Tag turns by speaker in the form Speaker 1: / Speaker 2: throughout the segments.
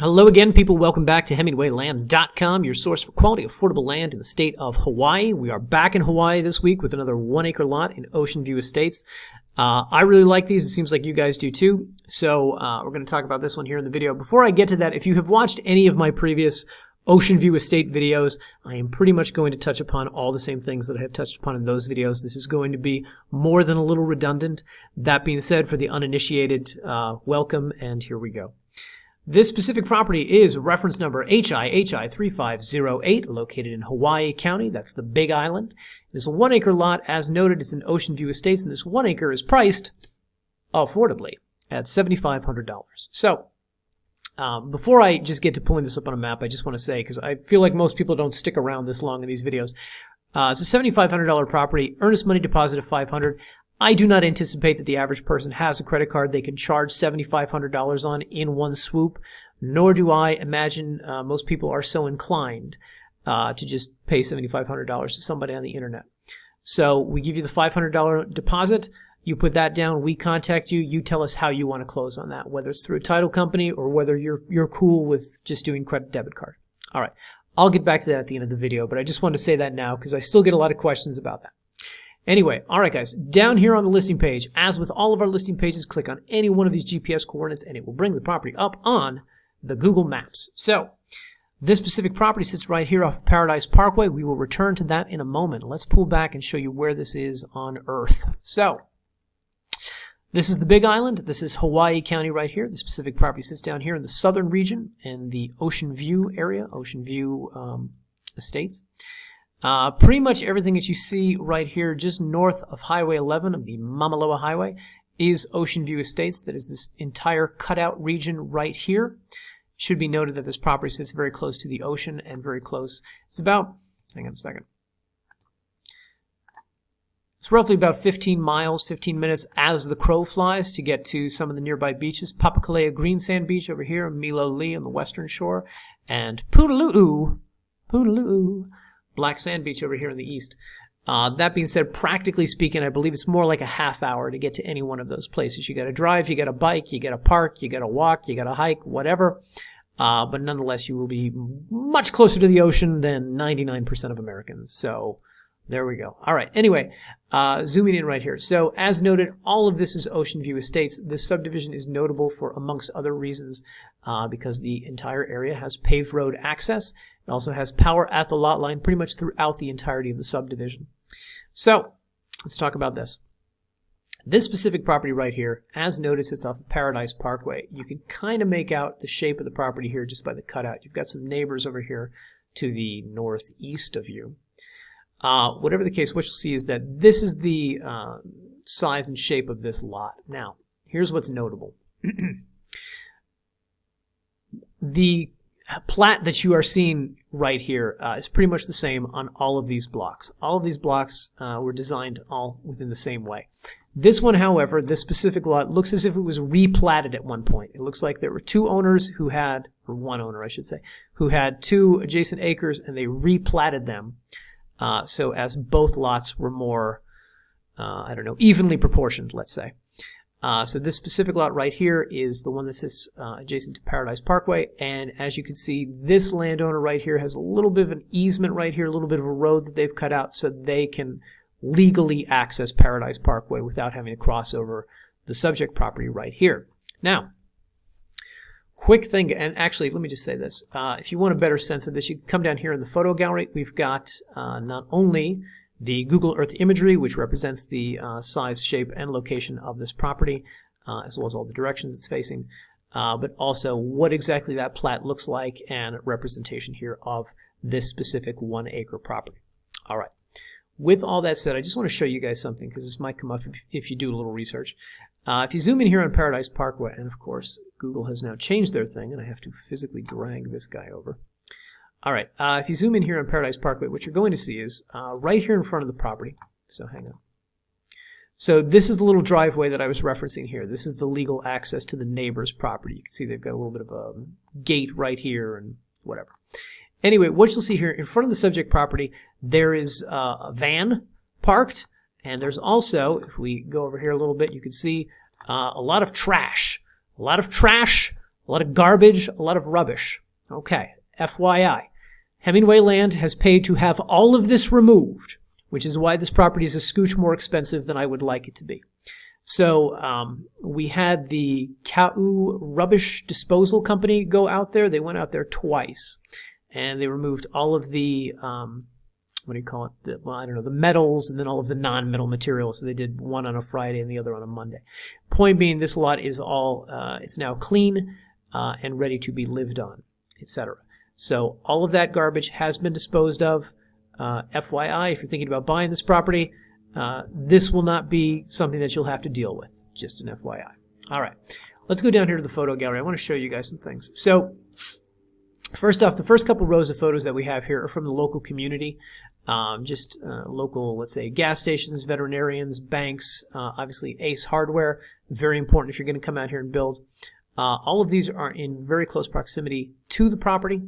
Speaker 1: Hello again, people. Welcome back to HemingwayLand.com, your source for quality, affordable land in the state of Hawaii. We are back in Hawaii this week with another 1-acre lot in Ocean View Estates. I really like these. It seems like you guys do too. So we're going to talk about this one here in the video. Before I get to that, if you have watched any of my previous Ocean View Estate videos, I am pretty much going to touch upon all the same things that I have touched upon in those videos. This is going to be more than a little redundant. That being said, for the uninitiated, welcome, and here we go. This specific property is reference number HI3508, located in Hawaii County. That's the Big Island. It's a 1-acre lot. As noted, it's in Ocean View Estates, and this 1 acre is priced affordably at $7,500. So, before I just get to pulling this up on a map, I just want to say, because I feel like most people don't stick around this long in these videos, it's a $7,500 property, earnest money deposit of $500. I do not anticipate that the average person has a credit card they can charge $7,500 on in one swoop, nor do I imagine most people are so inclined to just pay $7,500 to somebody on the internet. So we give you the $500 deposit, you put that down, we contact you, you tell us how you want to close on that, whether it's through a title company or whether you're cool with just doing credit debit card. All right, I'll get back to that at the end of the video, but I just wanted to say that now because I still get a lot of questions about that. Anyway, all right, guys, down here on the listing page, as with all of our listing pages, click on any one of these GPS coordinates and it will bring the property up on the Google Maps. So this specific property sits right here off Paradise Parkway. We will return to that in a moment. Let's pull back and show you where this is on Earth. So this is the Big Island. This is Hawaii County right here. The specific property sits down here in the southern region in the Ocean View area, Ocean View Estates. Pretty much everything that you see right here just north of Highway 11 of the Mamalahoa Highway is Ocean View Estates. That is this entire cutout region right here. It should be noted that this property sits very close to the ocean and very close. It's about, hang on a second. It's roughly about 15 miles, 15 minutes as the crow flies to get to some of the nearby beaches. Papakalea Green Sand Beach over here, Milo Lee on the western shore, and Pootaloo, Black Sand Beach over here in the east. That being said, practically speaking, I believe it's more like a half hour to get to any one of those places. You got to drive, you got to bike, you got to park, you got to walk, you got to hike, whatever. But nonetheless, you will be much closer to the ocean than 99% of Americans. So there we go. All right. Anyway, zooming in right here. So as noted, all of this is Ocean View Estates. This subdivision is notable for, amongst other reasons, because the entire area has paved road access. It also has power at the lot line pretty much throughout the entirety of the subdivision. So let's talk about this. This specific property right here, as noted, sits off of Paradise Parkway. You can kind of make out the shape of the property here just by the cutout. You've got some neighbors over here to the northeast of you. Whatever the case, what you'll see is that this is the size and shape of this lot. Now, here's what's notable. The plat that you are seeing right here is pretty much the same on all of these blocks. All of these blocks were designed all within the same way. This one, however, this specific lot looks as if it was replatted at one point. It looks like there were two owners who had, or one owner I should say, who had two adjacent acres and they replatted them so as both lots were more, I don't know, evenly proportioned, let's say. So this specific lot right here is the one that sits adjacent to Paradise Parkway, and as you can see, this landowner right here has a little bit of an easement right here, a little bit of a road that they've cut out so they can legally access Paradise Parkway without having to cross over the subject property right here. Now, quick thing, and actually let me just say this, if you want a better sense of this, you can come down here in the photo gallery. We've got not only the Google Earth imagery, which represents the size, shape, and location of this property, as well as all the directions it's facing, but also what exactly that plat looks like and representation here of this specific 1-acre property. All right. With all that said, I just want to show you guys something because this might come up if you do a little research. If you zoom in here on Paradise Parkway, and of course, Google has now changed their thing, and I have to physically drag this guy over. All right, if you zoom in here on Paradise Parkway, what you're going to see is right here in front of the property. So hang on. So this is the little driveway that I was referencing here. This is the legal access to the neighbor's property. You can see they've got a little bit of a gate right here and whatever. Anyway, what you'll see here in front of the subject property, there is a van parked, and there's also, if we go over here a little bit, you can see a lot of trash. A lot of trash A lot of garbage, a lot of rubbish. Okay, FYI. Hemingway Land has paid to have all of this removed, which is why this property is a scooch more expensive than I would like it to be. So we had the Ka'u Rubbish Disposal Company go out there. They went out there twice, and they removed all of the, what do you call it? Well, I don't know, the metals and then all of the non-metal materials. So they did one on a Friday and the other on a Monday. Point being, this lot is all, it's now clean and ready to be lived on, etc. So all of that garbage has been disposed of. FYI, if you're thinking about buying this property, this will not be something that you'll have to deal with. Just an FYI. All right, let's go down here to the photo gallery. I want to show you guys some things. So first off, the first couple rows of photos that we have here are from the local community. Local, let's say, gas stations, veterinarians, banks, obviously Ace Hardware. Very important if you're going to come out here and build. All of these are in very close proximity to the property.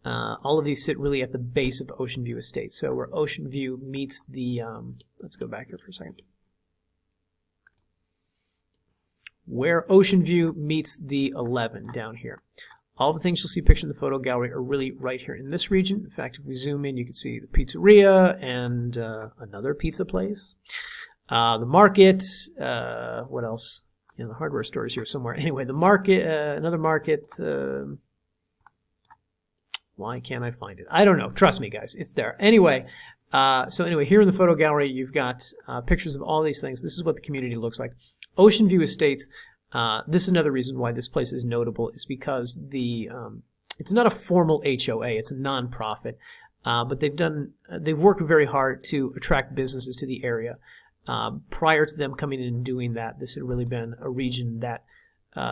Speaker 1: All of these sit really at the base of Ocean View Estates. So where Ocean View meets the, let's go back here for a second. Where Ocean View meets the 11 down here. All the things you'll see pictured in the photo gallery are really right here in this region. In fact, if we zoom in, you can see the pizzeria and another pizza place. The market, what else? The hardware store is here somewhere. Anyway, the market, another market. Why can't I find it? I don't know. Trust me, guys. It's there. Anyway, here in the photo gallery, you've got pictures of all these things. This is what the community looks like. Ocean View Estates, this is another reason why this place is notable, is because it's not a formal HOA. It's a nonprofit. But they've worked very hard to attract businesses to the area. Prior to them coming in and doing that, this had really been a region that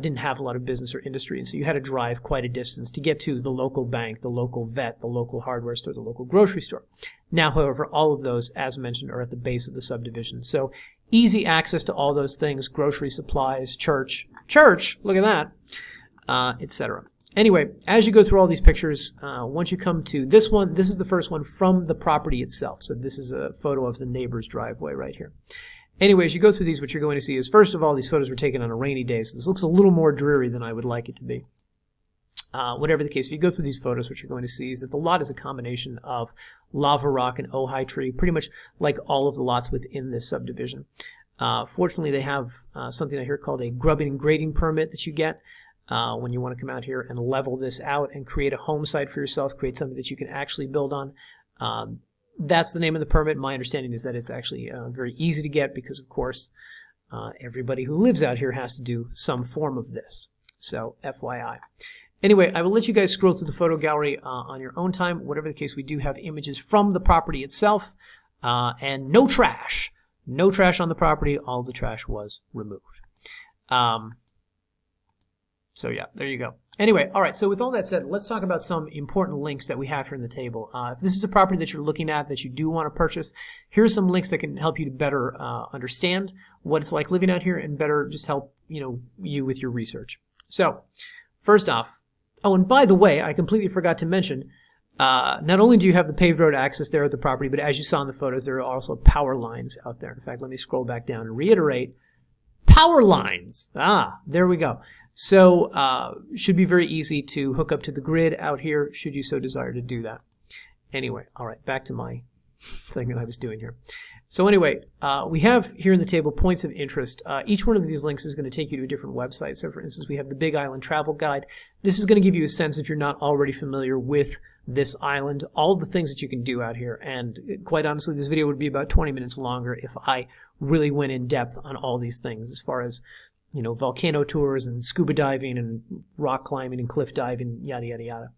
Speaker 1: didn't have a lot of business or industry, and so you had to drive quite a distance to get to the local bank, the local vet, the local hardware store, the local grocery store. Now, however, all of those, as mentioned, are at the base of the subdivision. So easy access to all those things: grocery, supplies, church, look at that, etc. Anyway, as you go through all these pictures, once you come to this one, this is the first one from the property itself. So this is a photo of the neighbor's driveway right here. Anyway, as you go through these, what you're going to see is, first of all, these photos were taken on a rainy day, so this looks a little more dreary than I would like it to be. Whatever the case, if you go through these photos, what you're going to see is that the lot is a combination of lava rock and ohi'a tree, pretty much like all of the lots within this subdivision. Fortunately, they have something out here called a grubbing and grading permit that you get when you want to come out here and level this out and create a home site for yourself, create something that you can actually build on. That's the name of the permit. My understanding is that it's actually very easy to get because, of course, everybody who lives out here has to do some form of this. So, FYI. Anyway, I will let you guys scroll through the photo gallery on your own time. Whatever the case, we do have images from the property itself, and no trash. No trash on the property. All the trash was removed. So yeah, there you go. Anyway, all right, so with all that said, let's talk about some important links that we have here in the table. If this is a property that you're looking at that you do want to purchase, here are some links that can help you to better understand what it's like living out here and better just help you with your research. So, first off, oh, and by the way, I completely forgot to mention, not only do you have the paved road access there at the property, but as you saw in the photos, there are also power lines out there. In fact, let me scroll back down and reiterate, power lines. There we go. So should be very easy to hook up to the grid out here should you so desire to do that. Anyway, all right, back to my thing that I was doing here. So anyway, we have here in the table points of interest. Each one of these links is going to take you to a different website. So for instance, we have the Big Island Travel Guide. This is going to give you a sense, if you're not already familiar with this island, all the things that you can do out here. And quite honestly, this video would be about 20 minutes longer if I really went in depth on all these things as far as volcano tours and scuba diving and rock climbing and cliff diving, yada, yada, yada.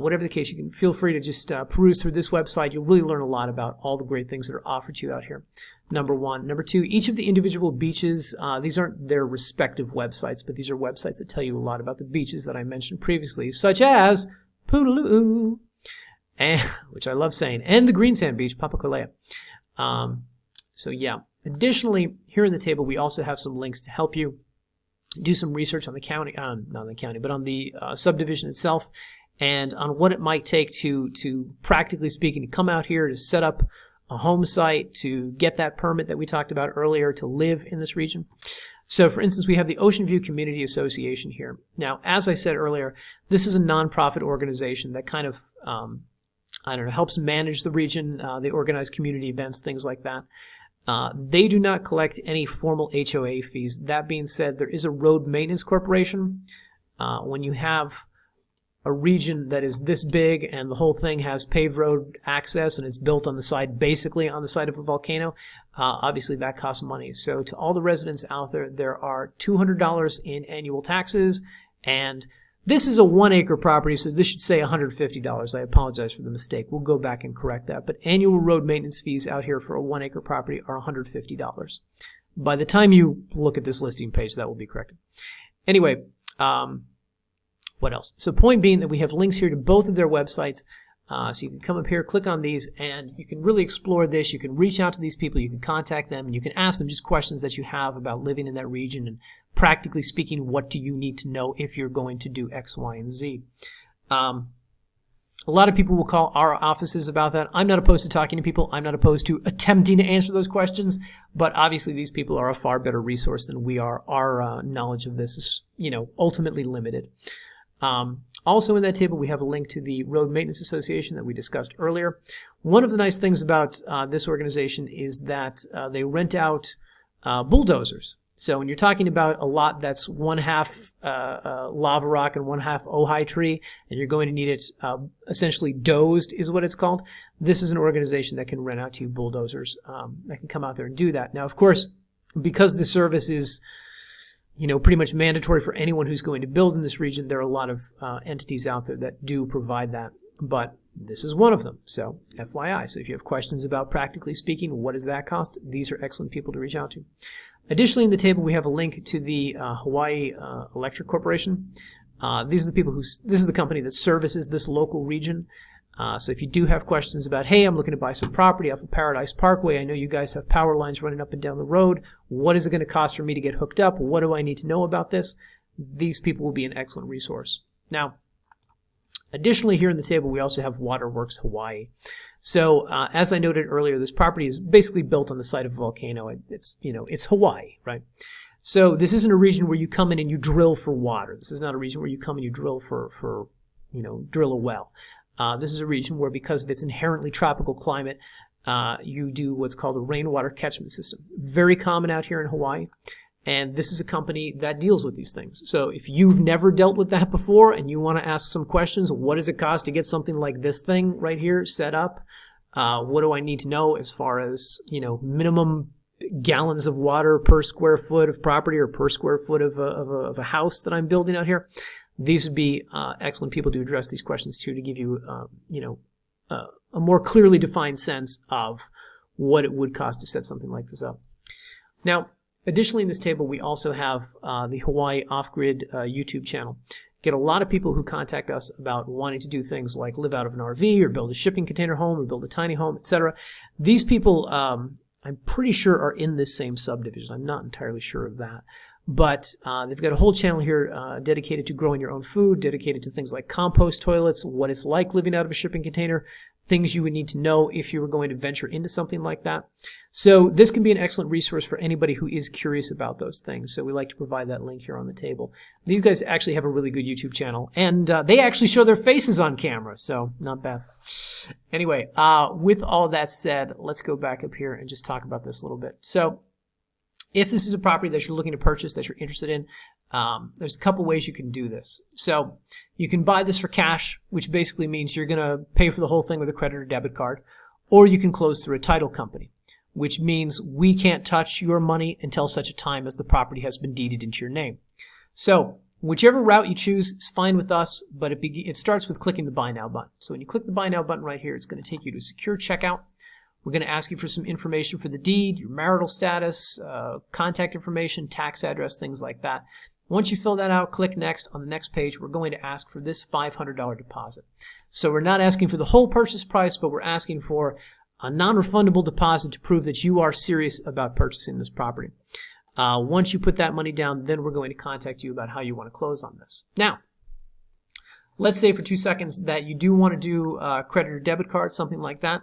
Speaker 1: Whatever the case, you can feel free to just peruse through this website. You'll really learn a lot about all the great things that are offered to you out here, number one. Number two, each of the individual beaches, these aren't their respective websites, but these are websites that tell you a lot about the beaches that I mentioned previously, such as Pootaloo, which I love saying, and the Green Sand Beach, Papakolea. So yeah. Additionally, here in the table, we also have some links to help you do some research on the county, not on the county, but on the subdivision itself, and on what it might take to practically speaking, to come out here to set up a home site, to get that permit that we talked about earlier, to live in this region. So, for instance, we have the Ocean View Community Association here. Now, as I said earlier, this is a nonprofit organization that kind of, I don't know, helps manage the region. They organize community events, things like that. They do not collect any formal HOA fees. That being said, there is a road maintenance corporation. When you have a region that is this big and the whole thing has paved road access and it's built on the side, basically on the side of a volcano, obviously that costs money. So to all the residents out there, there are $200 in annual taxes, and this is a 1 acre property, so this should say $150. I apologize for the mistake. We'll go back and correct that. But annual road maintenance fees out here for a 1 acre property are $150. By the time you look at this listing page, that will be corrected. Anyway, what else? So point being that we have links here to both of their websites. So you can come up here, click on these, and you can really explore this. You can reach out to these people, you can contact them, and you can ask them just questions that you have about living in that region, and practically speaking, what do you need to know if you're going to do X, Y, and Z. A lot of people will call our offices about that. I'm not opposed to talking to people. I'm not opposed to attempting to answer those questions, but obviously these people are a far better resource than we are. Our knowledge of this is, ultimately limited. Also in that table, we have a link to the Road Maintenance Association that we discussed earlier. One of the nice things about this organization is that they rent out bulldozers. So when you're talking about a lot that's 1/2 lava rock and 1/2 ohi'a tree, and you're going to need it essentially dozed is what it's called, this is an organization that can rent out to you bulldozers that can come out there and do that. Now, of course, because the service is pretty much mandatory for anyone who's going to build in this region, there are a lot of entities out there that do provide that, but this is one of them, so FYI. So if you have questions about, practically speaking, what does that cost, these are excellent people to reach out to. Additionally, in the table, we have a link to the Hawaii Electric Corporation. These are the people this is the company that services this local region. So if you do have questions about, hey, I'm looking to buy some property off of Paradise Parkway, I know you guys have power lines running up and down the road, what is it going to cost for me to get hooked up? What do I need to know about this? These people will be an excellent resource. Now, additionally, here in the table, we also have Waterworks Hawaii. So as I noted earlier, this property is basically built on the site of a volcano. It's Hawaii, right? So this isn't a region where you come in and you drill for water. This is not a region where you come and you drill drill a well. This is a region where, because of its inherently tropical climate, you do what's called a rainwater catchment system. Very common out here in Hawaii, and this is a company that deals with these things. So if you've never dealt with that before and you want to ask some questions, what does it cost to get something like this thing right here set up? What do I need to know as far as, minimum gallons of water per square foot of property or per square foot of a house that I'm building out here? These would be excellent people to address these questions to give you, a more clearly defined sense of what it would cost to set something like this up. Now, additionally in this table, we also have the Hawaii Off-Grid YouTube channel. Get a lot of people who contact us about wanting to do things like live out of an RV or build a shipping container home or build a tiny home, etc. These people, I'm pretty sure, are in this same subdivision. I'm not entirely sure of that. But they've got a whole channel here dedicated to growing your own food, dedicated to things like compost toilets, what it's like living out of a shipping container, things you would need to know if you were going to venture into something like that. So this can be an excellent resource for anybody who is curious about those things. So we like to provide that link here on the table. These guys actually have a really good YouTube channel, and they actually show their faces on camera, so not bad. Anyway, with all that said, let's go back up here and just talk about this a little bit. So if this is a property that you're looking to purchase, that you're interested in, there's a couple ways you can do this. So you can buy this for cash, which basically means you're going to pay for the whole thing with a credit or debit card, or you can close through a title company, which means we can't touch your money until such a time as the property has been deeded into your name. So whichever route you choose is fine with us, but it starts with clicking the Buy Now button. So when you click the Buy Now button right here, it's going to take you to a secure checkout. We're going to ask you for some information for the deed, your marital status, contact information, tax address, things like that. Once you fill that out, click Next. On the next page, we're going to ask for this $500 deposit. So we're not asking for the whole purchase price, but we're asking for a non-refundable deposit to prove that you are serious about purchasing this property. Once you put that money down, then we're going to contact you about how you want to close on this. Now, let's say for 2 seconds that you do want to do credit or debit card, something like that.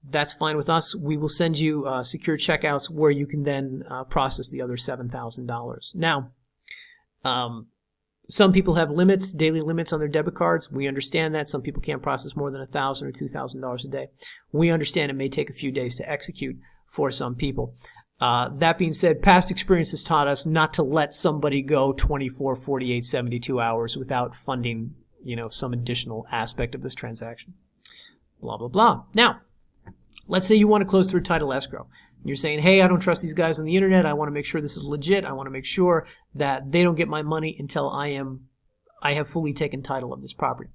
Speaker 1: that's fine with us. We will send you secure checkouts where you can then process the other $7,000. Now, some people have limits, daily limits on their debit cards. We understand that. Some people can't process more than $1,000 or $2,000 a day. We understand it may take a few days to execute for some people. That being said, past experience has taught us not to let somebody go 24, 48, 72 hours without funding, some additional aspect of this transaction. Blah, blah, blah. Now, let's say you want to close through title escrow. You're saying, hey, I don't trust these guys on the internet. I want to make sure this is legit. I want to make sure that they don't get my money until I have fully taken title of this property.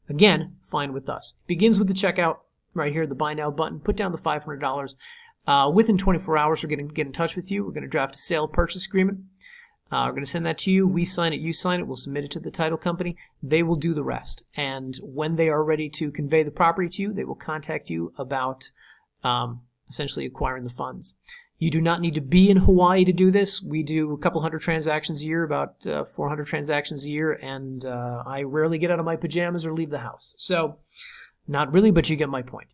Speaker 1: Again, fine with us. Begins with the checkout right here, the buy now button. Put down the $500. Within 24 hours, we're going to get in touch with you. We're going to draft a sale purchase agreement. We're going to send that to you. We sign it. You sign it. We'll submit it to the title company. They will do the rest. And when they are ready to convey the property to you, they will contact you about essentially acquiring the funds. You do not need to be in Hawaii to do this. We do a couple hundred transactions a year, about 400 transactions a year, and I rarely get out of my pajamas or leave the house. So, not really, but you get my point.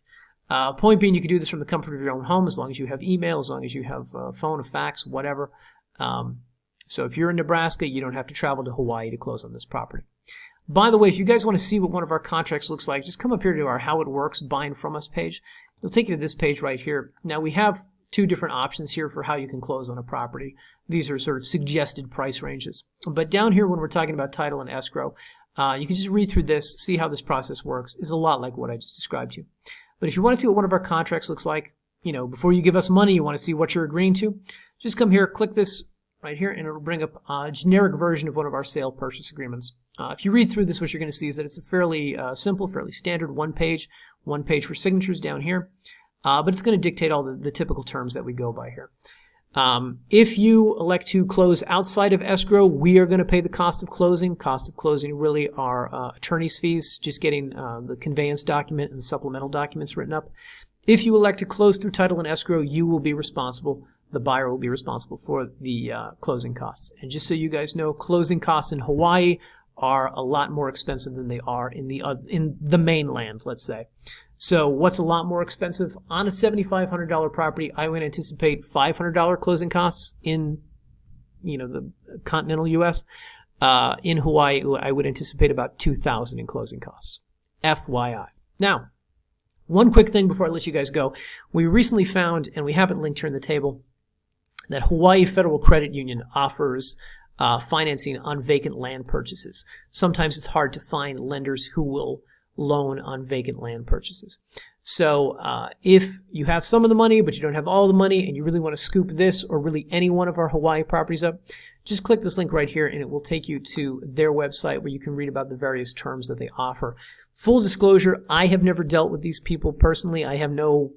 Speaker 1: Point being, you can do this from the comfort of your own home as long as you have email, as long as you have a phone, a fax, whatever. So if you're in Nebraska, you don't have to travel to Hawaii to close on this property. By the way, if you guys want to see what one of our contracts looks like, just come up here to our How It Works Buying From Us page. It'll take you to this page right here. Now, we have two different options here for how you can close on a property. These are sort of suggested price ranges. But down here, when we're talking about title and escrow, you can just read through this, see how this process works. It's a lot like what I just described to you. But if you want to see what one of our contracts looks like, before you give us money, you want to see what you're agreeing to, just come here, click this right here, and it'll bring up a generic version of one of our sale purchase agreements. If you read through this, what you're going to see is that it's a fairly simple, fairly standard one page for signatures down here. But it's going to dictate all the typical terms that we go by here. If you elect to close outside of escrow, we are going to pay the cost of closing. Cost of closing really are attorney's fees, just getting the conveyance document and the supplemental documents written up. If you elect to close through title and escrow, you will be responsible. The buyer will be responsible for the closing costs. And just so you guys know, closing costs in Hawaii are a lot more expensive than they are in the mainland, let's say. So what's a lot more expensive? On a $7,500 property, I would anticipate $500 closing costs in the continental U.S. In Hawaii, I would anticipate about $2,000 in closing costs. FYI. Now, one quick thing before I let you guys go. We recently found, and we have it linked here in the table, that Hawaii Federal Credit Union offers financing on vacant land purchases. Sometimes it's hard to find lenders who will loan on vacant land purchases. So if you have some of the money but you don't have all the money and you really want to scoop this or really any one of our Hawaii properties up, just click this link right here and it will take you to their website where you can read about the various terms that they offer. Full disclosure, I have never dealt with these people personally. I have no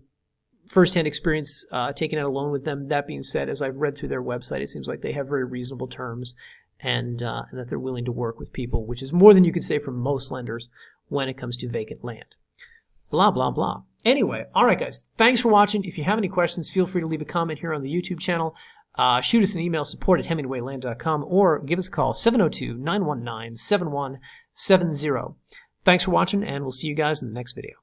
Speaker 1: firsthand experience taking out a loan with them. That being said, as I've read through their website, it seems like they have very reasonable terms and that they're willing to work with people, which is more than you could say from most lenders when it comes to vacant land. Blah, blah, blah. Anyway, all right, guys. Thanks for watching. If you have any questions, feel free to leave a comment here on the YouTube channel. Shoot us an email, support@hemingwayland.com, or give us a call, 702-919-7170. Thanks for watching, and we'll see you guys in the next video.